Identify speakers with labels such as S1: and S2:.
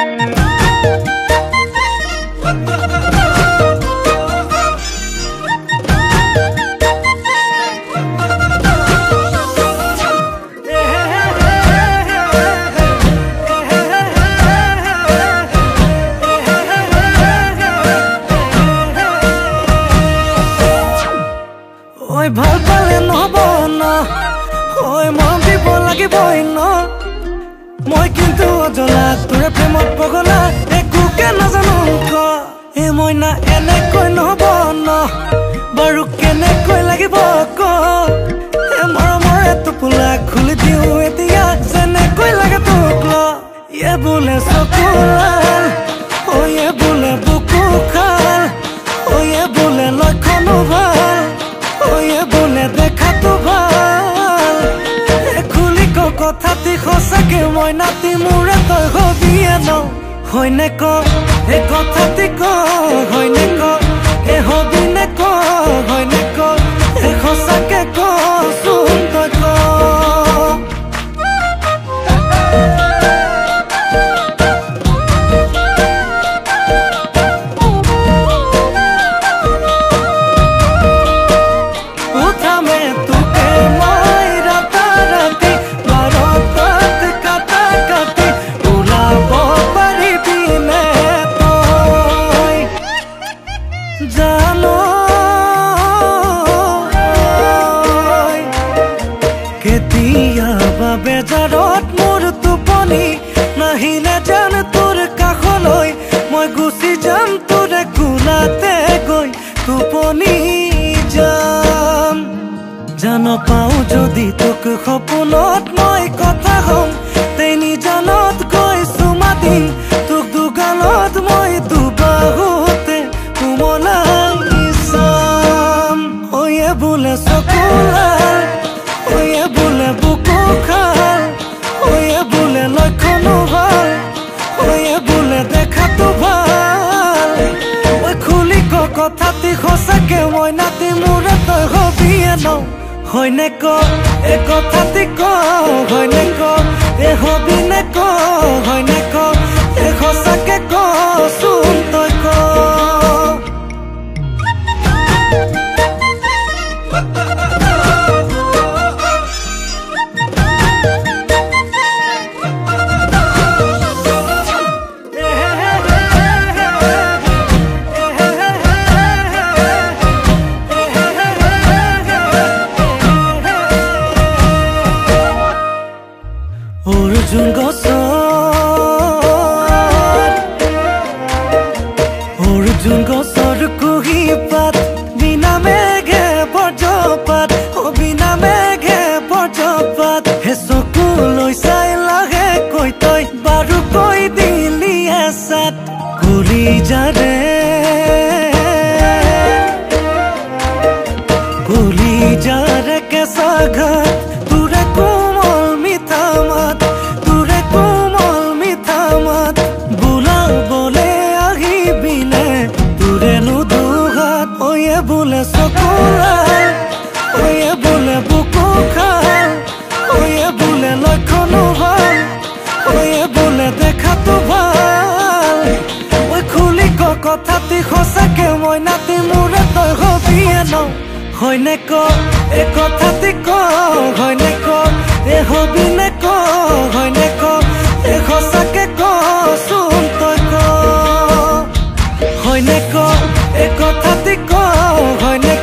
S1: ঐ ভাল পালে নহব ন ঐ মৰম দিব লাগিবই ন মই কিন্তু অজলা তোৰে প্ৰেমত পগলা একোকে নাজানো ক এ মইনা এনেকৈ নহব ন বাৰু কেনেকৈ লাগিব ক এ মৰমৰে টোপোলা খুলি দিওঁ এতিয়া যেনেকৈ লাগে তোক ল এ বোলে চকুলাল ঐ এ বোলে বুকু খাল ঐ এ বোলে লক্ষণো ভাল ওয়ে বলে দেখা তো ভাল খুলি কথাটি সঁচাকে মই নাতি মোৰে তই হবিয়ে ন হয়নে ক এ কথাটি ক হয়নে ক এ হবি নে ক হয়নে ক এ সঁচাকে ক চোন তই ক বেজাৰত মোৰ টোপনি নাহিলে জান তোৰ কাষলৈ মই গুচি যাম তোৰে কোলাতে গৈ টোপনি যাম জান পাওঁ যদি তোক সপোনত মই কথা হম তেনি জানত গৈ চুমা দিম তোক দুগালত মই দুবাহুতে কোমলাই চাম ঐয়ে বোলে চকুলাল ঐয়ে বোলে বুকু খাল ঐয়ে বোলে লক্ষণো ভাল ঐয়ে বোলে দেখাতো ভাল ঐ খুলি ক কথাটি সঁচাকে মই নাতি মোৰে তই হবিয়ে ন হয়নে ক এ কথাটি ক হয়নে ক এ হবি নে ক হয়নে ক এ সঁচাকে ক চোন তই ক অৰ্জুন গছৰ কুহি পাত বিনা মেঘে বজ্ৰপাত বিনা মেঘে বজ্ৰপাত হে চকুলৈ চাই লাহে কৈ তই বাৰু কৈ দিলি এচাত কলি যাৰে কেঁচা ঘাট তোৰে কোমল মিঠা মাত তোৰে কোমল মিঠা মাত বোলাবলে আহিবিনে তোৰে নুদুহাত ঐয়ে বোলে চকুলাল ঐয়ে বোলে বুকু খাল ঐয়ে বোলে লক্ষণো ভাল ঐয়ে বোলে দেখাতো ভাল ঐ খুলি ক কথাটি সঁচাকে মই নাতি মোৰে তই হবিয়ে ন হয়নে ক এ কথাটি ক হয়নে ক এ হবি নে ক হয়নে ক এ সঁচাকে ক চোন তই ক হয়নে ক এ কথাটি ক হয়নে